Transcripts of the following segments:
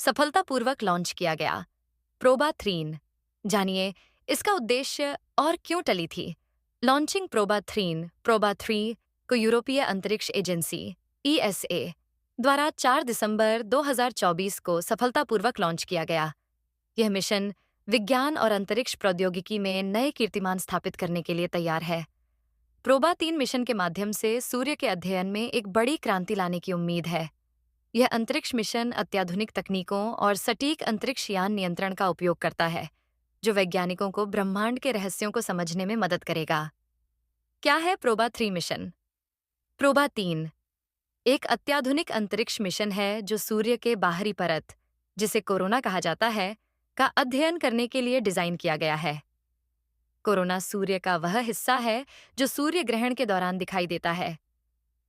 सफलतापूर्वक लॉन्च किया गया। प्रोबा 3। जानिए इसका उद्देश्य और क्यों टली थी। लॉन्चिंग प्रोबा 3 को यूरोपीय अंतरिक्ष एजेंसी ESA द्वारा 4 दिसंबर 2024 को सफलतापूर्वक लॉन्च किया गया। यह मिशन विज्ञान और अंतरिक्ष प्रौद्योगिकी में नए कीर्तिमान स्थापित करने के लिए तैयार है। प्रोबा 3 मिशन के माध्यम से सूर्य के अध्ययन में एक बड़ी क्रांति लाने की उम्मीद है। यह अंतरिक्ष मिशन अत्याधुनिक तकनीकों और सटीक अंतरिक्ष यान नियंत्रण का उपयोग करता है, जो वैज्ञानिकों को ब्रह्मांड के रहस्यों को समझने में मदद करेगा। क्या है प्रोबा 3 मिशन? प्रोबा 3 एक अत्याधुनिक अंतरिक्ष मिशन है जो सूर्य के बाहरी परत, जिसे कोरोना कहा जाता है, का अध्ययन करने के लिए डिजाइन किया गया है। कोरोना सूर्य का वह हिस्सा है जो सूर्य ग्रहण के दौरान दिखाई देता है।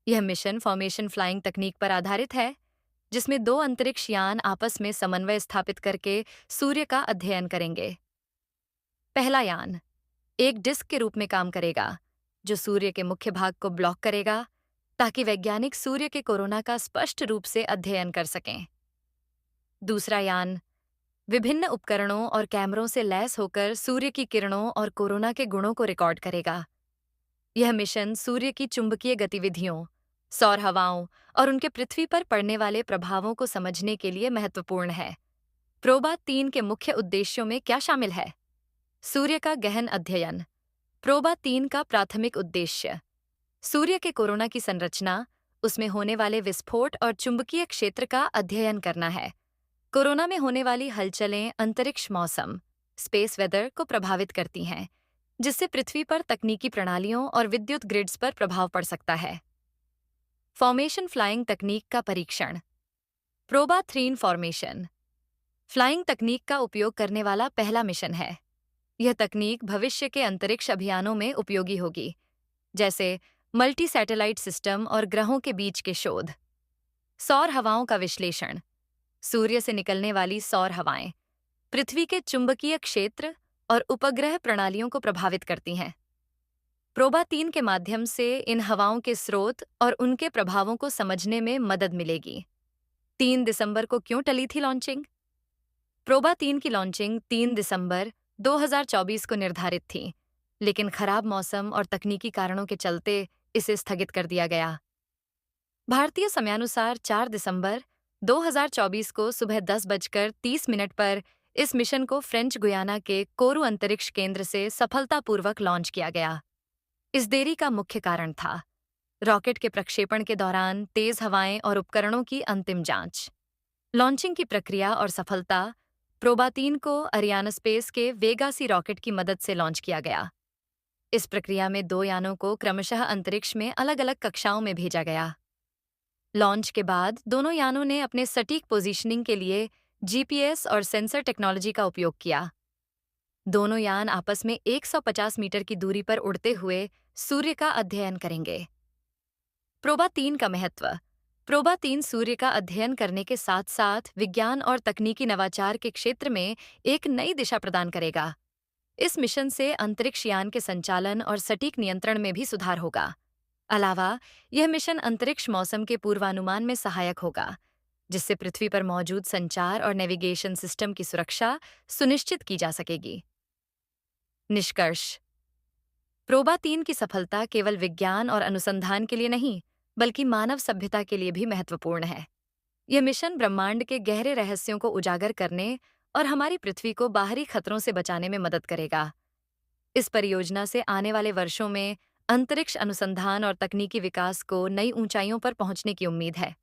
यह मिशन फॉर्मेशन फ्लाइंग तकनीक पर आधारित है, जिसमें 2 अंतरिक्ष यान आपस में समन्वय स्थापित करके सूर्य का अध्ययन करेंगे। पहला यान एक डिस्क के रूप में काम करेगा, जो सूर्य के मुख्य भाग को ब्लॉक करेगा, ताकि वैज्ञानिक सूर्य के कोरोना का स्पष्ट रूप से अध्ययन कर सकें। दूसरा यान विभिन्न उपकरणों और कैमरों से लैस होकर सूर्य की किरणों और कोरोना के गुणों को रिकॉर्ड करेगा। यह मिशन सूर्य की चुंबकीय गतिविधियों, सौर हवाओं और उनके पृथ्वी पर पड़ने वाले प्रभावों को समझने के लिए महत्वपूर्ण है। प्रोबा 3 के मुख्य उद्देश्यों में क्या शामिल है? सूर्य का गहन अध्ययन। प्रोबा 3 का प्राथमिक उद्देश्य सूर्य के कोरोना की संरचना, उसमें होने वाले विस्फोट और चुंबकीय क्षेत्र का अध्ययन करना है। कोरोना में होने वाली हलचलें अंतरिक्ष मौसम, स्पेस वेदर को प्रभावित करती हैं, जिससे पृथ्वी पर तकनीकी प्रणालियों और विद्युत ग्रिड्स पर प्रभाव पड़ सकता है। फॉर्मेशन फ्लाइंग तकनीक का परीक्षण। प्रोबा 3 फॉर्मेशन फ्लाइंग तकनीक का उपयोग करने वाला पहला मिशन है। यह तकनीक भविष्य के अंतरिक्ष अभियानों में उपयोगी होगी, जैसे मल्टी सैटेलाइट सिस्टम और ग्रहों के बीच के शोध। सौर हवाओं का विश्लेषण। सूर्य से निकलने वाली सौर हवाएं पृथ्वी के चुंबकीय क्षेत्र और उपग्रह प्रणालियों को प्रभावित करती हैं। प्रोबा 3 के माध्यम से इन हवाओं के स्रोत और उनके प्रभावों को समझने में मदद मिलेगी। 3 दिसंबर को क्यों टली थी लॉन्चिंग? प्रोबा 3 की लॉन्चिंग 3 दिसंबर 2024 को निर्धारित थी, लेकिन खराब मौसम और तकनीकी कारणों के चलते इसे स्थगित कर दिया गया। भारतीय समयानुसार 4 दिसंबर 2024 को सुबह 10:30 पर इस मिशन को फ्रेंच गुयाना के कोरू अंतरिक्ष केंद्र से सफलतापूर्वक लॉन्च किया गया। इस देरी का मुख्य कारण था रॉकेट के प्रक्षेपण के दौरान तेज हवाएं और उपकरणों की अंतिम जांच। लॉन्चिंग की प्रक्रिया और सफलता। प्रोबा 3 को अरियानास्पेस के वेगा सी रॉकेट की मदद से लॉन्च किया गया। इस प्रक्रिया में 2 यानों को क्रमशः अंतरिक्ष में अलग-अलग कक्षाओं में भेजा गया। लॉन्च के बाद दोनों यानों ने अपने सटीक पोजीशनिंग के लिए GPS और सेंसर टेक्नोलॉजी का उपयोग किया। दोनों यान आपस में 150 मीटर की दूरी पर उड़ते हुए सूर्य का अध्ययन करेंगे। प्रोबा 3 का महत्व। प्रोबा 3 सूर्य का अध्ययन करने के साथ साथ विज्ञान और तकनीकी नवाचार के क्षेत्र में एक नई दिशा प्रदान करेगा। इस मिशन से अंतरिक्ष यान के संचालन और सटीक नियंत्रण में भी सुधार होगा। अलावा, यह मिशन अंतरिक्ष मौसम के पूर्वानुमान में सहायक होगा, जिससे पृथ्वी पर मौजूद संचार और नेविगेशन सिस्टम की सुरक्षा सुनिश्चित की जा सकेगी। निष्कर्ष। प्रोबा 3 की सफलता केवल विज्ञान और अनुसंधान के लिए नहीं, बल्कि मानव सभ्यता के लिए भी महत्वपूर्ण है। यह मिशन ब्रह्मांड के गहरे रहस्यों को उजागर करने और हमारी पृथ्वी को बाहरी खतरों से बचाने में मदद करेगा। इस परियोजना से आने वाले वर्षों में अंतरिक्ष अनुसंधान और तकनीकी विकास को नई ऊंचाइयों पर पहुंचने की उम्मीद है।